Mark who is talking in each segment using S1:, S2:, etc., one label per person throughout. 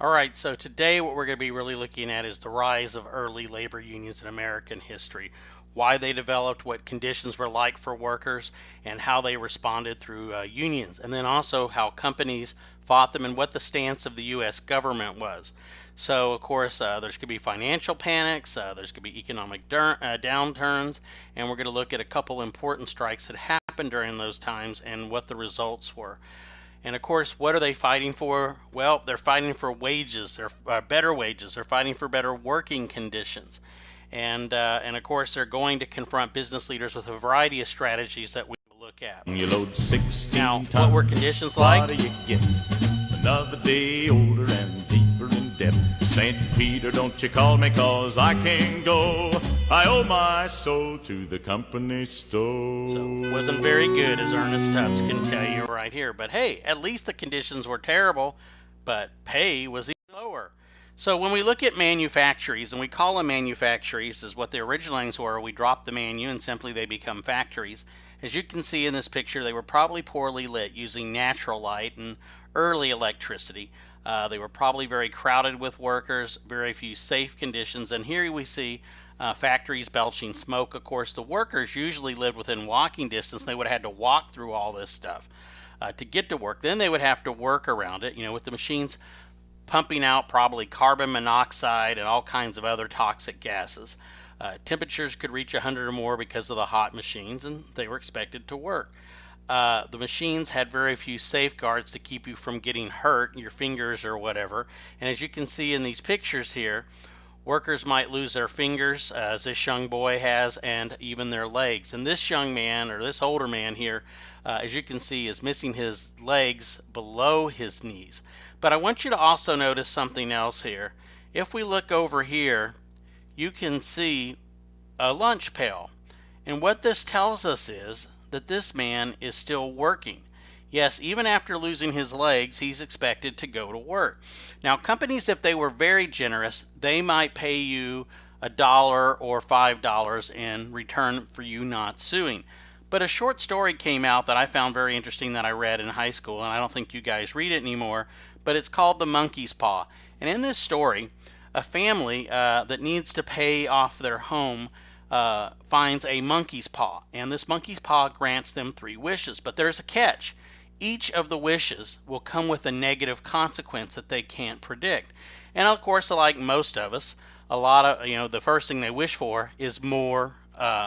S1: All right, so today what we're going to be really looking at is the rise of early labor unions in American history, why they developed, what conditions were like for workers, and how they responded through unions, and then also how companies fought them and what the stance of the U.S. government was. So, of course, there's going to be financial panics, there's going to be economic downturns, and we're going to look at a couple important strikes that happened during those times and what the results were. And of course, what are they fighting for? Well, they're fighting for wages, they're better wages, they're fighting for better working conditions. And of course, they're going to confront business leaders with a variety of strategies that we will look at.
S2: You load 16
S1: Now,
S2: tons,
S1: what were conditions like?
S2: what do you get? Another day older and deeper in debt. St. Peter, don't you call me, 'cause I can't go. I owe my soul to the company store.
S1: So, wasn't very good, as Ernest Tubbs can tell you right here. But hey, at least the conditions were terrible, but pay was even lower. So when we look at manufactories, and we call them manufactories, is what the original names were. We drop the manu and simply they become factories. As you can see in this picture, they were probably poorly lit using natural light and early electricity. They were probably very crowded with workers, very few safe conditions, and here we see factories belching smoke. Of course, the workers usually lived within walking distance. They would have had to walk through all this stuff to get to work. Then they would have to work around it, with the machines pumping out probably carbon monoxide and all kinds of other toxic gases. Temperatures could reach 100 or more because of the hot machines, and they were expected to work. The machines had very few safeguards to keep you from getting hurt, your fingers or whatever. And as you can see in these pictures here, workers might lose their fingers, as this young boy has, and even their legs. And this young man, or this older man here, as you can see, is missing his legs below his knees. But I want you to also notice something else here. If we look over here, you can see a lunch pail. And what this tells us is that this man is still working. Yes, even after losing his legs, he's expected to go to work. Now, companies, if they were very generous, they might pay you $1 or $5 in return for you not suing. But a short story came out that I found very interesting that I read in high school, and I don't think you guys read it anymore, but it's called The Monkey's Paw. And in this story, a family that needs to pay off their home finds a monkey's paw, and this monkey's paw grants them 3 wishes. But there's a catch. Each of the wishes will come with a negative consequence that they can't predict. And of course, like most of us, a lot of, the first thing they wish for is more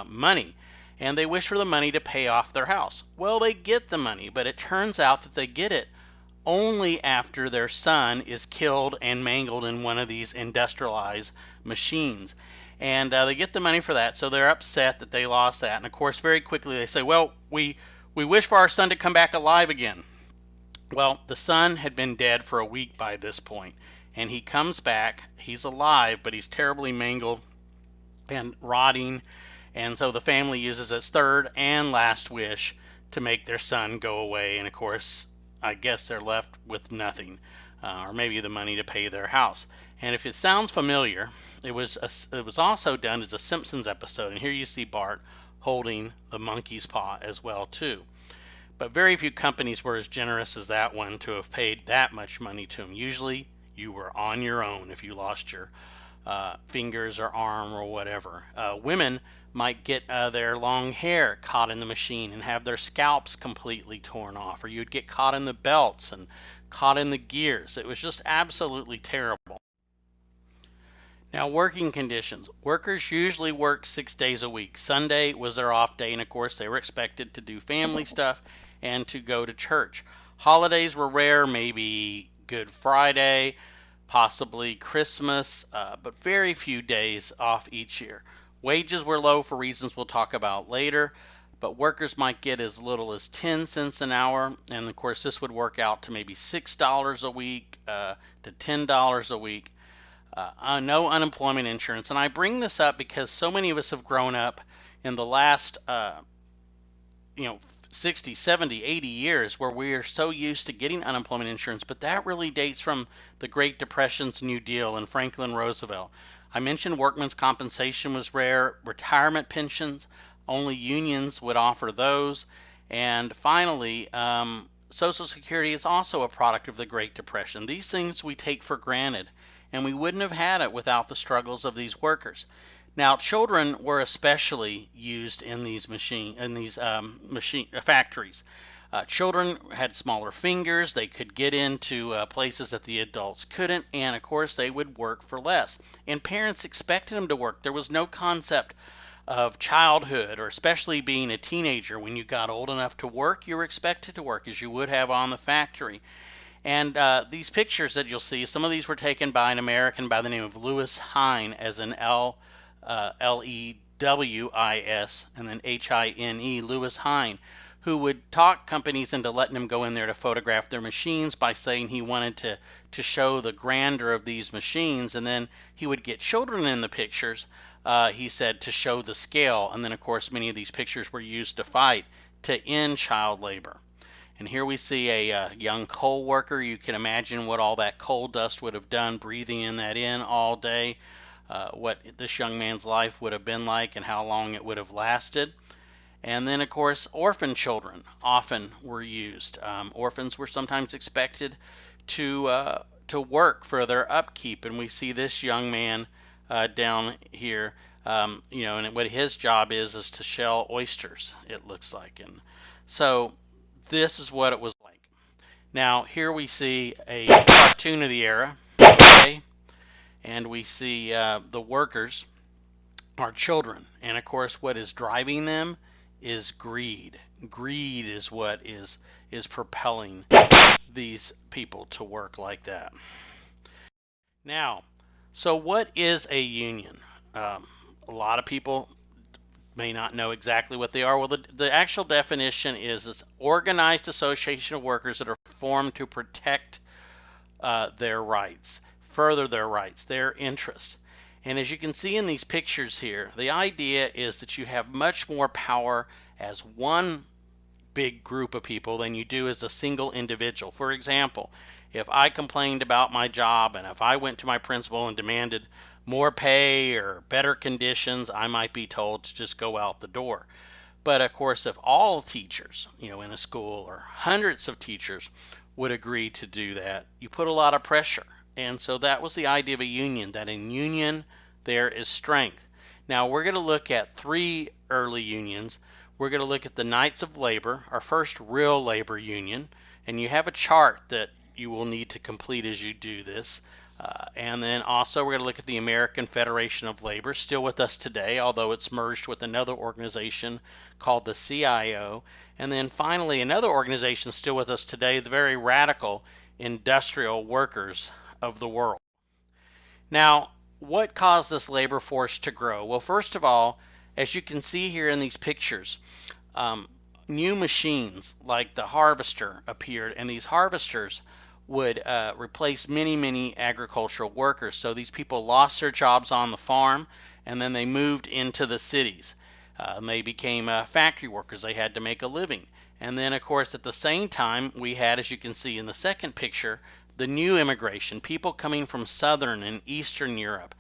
S1: money. And they wish for the money to pay off their house. Well, they get the money, but it turns out that they get it only after their son is killed and mangled in one of these industrialized machines. And they get the money for that, so they're upset that they lost that. And of course, very quickly they say, well, we wish for our son to come back alive again. Well, the son had been dead for a week by this point, and he comes back. He's alive, but he's terribly mangled and rotting. And so the family uses its third and last wish to make their son go away. And of course, I guess they're left with nothing, or maybe the money to pay their house. And if it sounds familiar, it was also done as a Simpsons episode. And here you see Bart holding the monkey's paw as well too. But very few companies were as generous as that one to have paid that much money to him. Usually you were on your own if you lost your fingers or arm or whatever. Women might get their long hair caught in the machine and have their scalps completely torn off, or you'd get caught in the belts and caught in the gears. It was just absolutely terrible. Now, working conditions. Workers usually worked 6 days a week. Sunday was their off day, and of course they were expected to do family stuff and to go to church. Holidays were rare, maybe Good Friday, possibly Christmas, but very few days off each year. Wages were low for reasons we'll talk about later, but workers might get as little as 10 cents an hour, and of course this would work out to maybe $6 a week to $10 a week. No unemployment insurance. And I bring this up because so many of us have grown up in the last 60, 70, 80 years where we are so used to getting unemployment insurance, but that really dates from the Great Depression's New Deal and Franklin Roosevelt. I mentioned workman's compensation was rare, retirement pensions, only unions would offer those, and finally, Social Security is also a product of the Great Depression. These things we take for granted, and we wouldn't have had it without the struggles of these workers. Now, children were especially used in these factories. Children had smaller fingers, they could get into places that the adults couldn't, and of course they would work for less. And parents expected them to work. There was no concept of childhood, or especially being a teenager. When you got old enough to work, you were expected to work as you would have on the factory. And these pictures that you'll see, some of these were taken by an American by the name of Lewis Hine, as an Lewis and then Hine, Lewis Hine, who would talk companies into letting him go in there to photograph their machines by saying he wanted to show the grandeur of these machines, and then he would get children in the pictures, he said, to show the scale. And then of course many of these pictures were used to fight to end child labor. And here we see a young coal worker. You can imagine what all that coal dust would have done, breathing that in all day, what this young man's life would have been like and how long it would have lasted. And then, of course, orphan children often were used. Orphans were sometimes expected to work for their upkeep, and we see this young man down here, and what his job is to shell oysters, it looks like. And so this is what it was like. Now, here we see a cartoon of the era, okay? And we see the workers are children, and of course, what is driving them is greed. Greed is what is propelling these people to work like that. Now, so what is a union? A lot of people may not know exactly what they are. Well, the actual definition is it's organized association of workers that are formed to protect their rights, further their rights, their interests. And as you can see in these pictures here, the idea is that you have much more power as one big group of people than you do as a single individual. For example, if I complained about my job and if I went to my principal and demanded more pay or better conditions, I might be told to just go out the door. But of course, if all teachers, in a school, or hundreds of teachers would agree to do that, you put a lot of pressure. And so that was the idea of a union, that in union there is strength. Now we're going to look at 3 early unions. We're going to look at the Knights of Labor, our first real labor union, and you have a chart that you will need to complete as you do this. And then also we're going to look at the American Federation of Labor, still with us today, although it's merged with another organization called the CIO. And then finally another organization still with us today, the very radical Industrial Workers of the World. Now, what caused this labor force to grow? Well, first of all, as you can see here in these pictures, new machines like the harvester appeared, and these harvesters would replace many agricultural workers. So these people lost their jobs on the farm, and then they moved into the cities. They became factory workers. They had to make a living. And then, of course, at the same time, we had, as you can see in the second picture, the new immigration, people coming from Southern and Eastern Europe.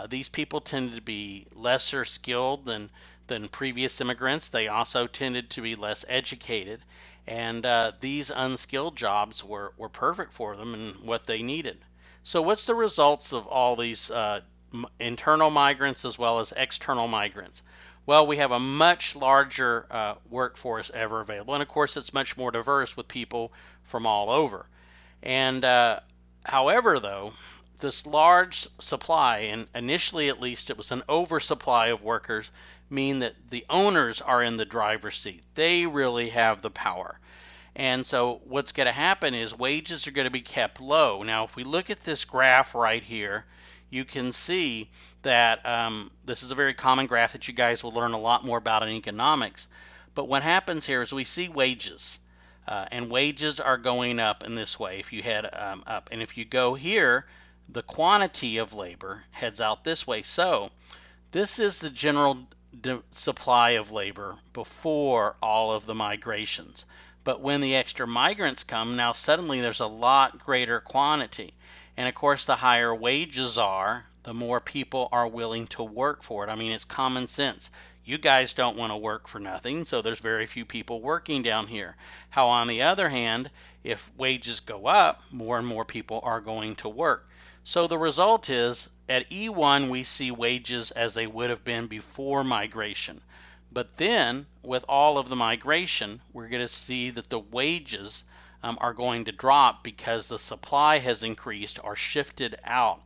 S1: These people tended to be lesser skilled than previous immigrants. They also tended to be less educated. And these unskilled jobs were perfect for them and what they needed. So what's the results of all these internal migrants as well as external migrants? Well, we have a much larger workforce ever available. And of course, it's much more diverse with people from all over. And however, though, this large supply, and initially at least it was an oversupply of workers, mean that the owners are in the driver's seat. They really have the power. And so what's going to happen is wages are going to be kept low. Now, if we look at this graph right here, you can see that this is a very common graph that you guys will learn a lot more about in economics. But what happens here is we see wages. And wages are going up in this way if you head up. And if you go here, the quantity of labor heads out this way. So this is the general supply of labor before all of the migrations. But when the extra migrants come, now suddenly there's a lot greater quantity. And of course, the higher wages are, the more people are willing to work for it. I mean, it's common sense. You guys don't want to work for nothing, so there's very few people working down here. How, on the other hand, if wages go up, more and more people are going to work. So the result is, at E1, we see wages as they would have been before migration. But then, with all of the migration, we're going to see that the wages are going to drop because the supply has increased or shifted out.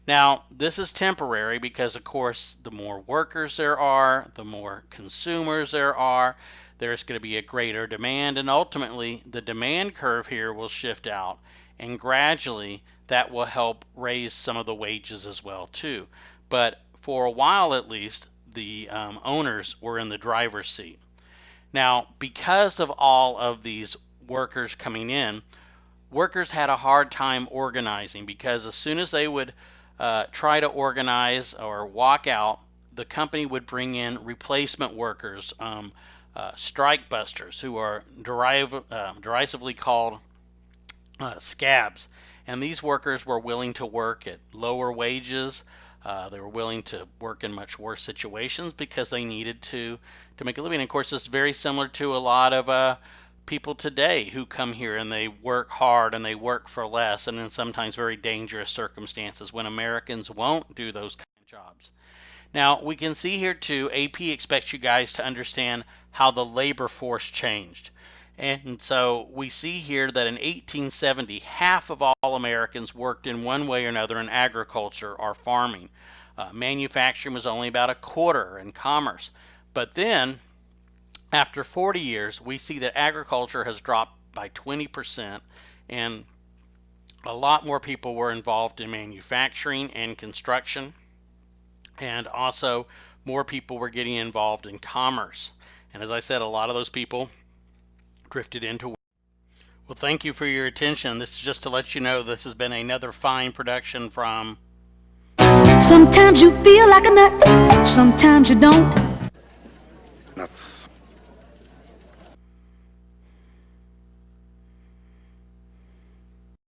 S1: Now, this is temporary because, of course, the more workers there are, the more consumers there are, there's going to be a greater demand, and ultimately the demand curve here will shift out, and gradually that will help raise some of the wages as well too. But for a while at least, the owners were in the driver's seat. Now, because of all of these workers coming in, workers had a hard time organizing, because as soon as they would try to organize or walk out, the company would bring in replacement workers, strike busters, who are derisively called scabs. And these workers were willing to work at lower wages. They were willing to work in much worse situations because they needed to make a living. And of course, it's very similar to a lot of people today who come here and they work hard and they work for less, and in sometimes very dangerous circumstances, when Americans won't do those kind of jobs. Now, we can see here too, AP expects you guys to understand how the labor force changed. And so we see here that in 1870, half of all Americans worked in one way or another in agriculture or farming. Manufacturing was only about a quarter, in commerce. But then, after 40 years, we see that agriculture has dropped by 20%, and a lot more people were involved in manufacturing and construction, and also more people were getting involved in commerce. And as I said, a lot of those people drifted into. Well, thank you for your attention. This is just to let you know this has been another fine production from.
S3: Sometimes you feel like a nut, sometimes you don't.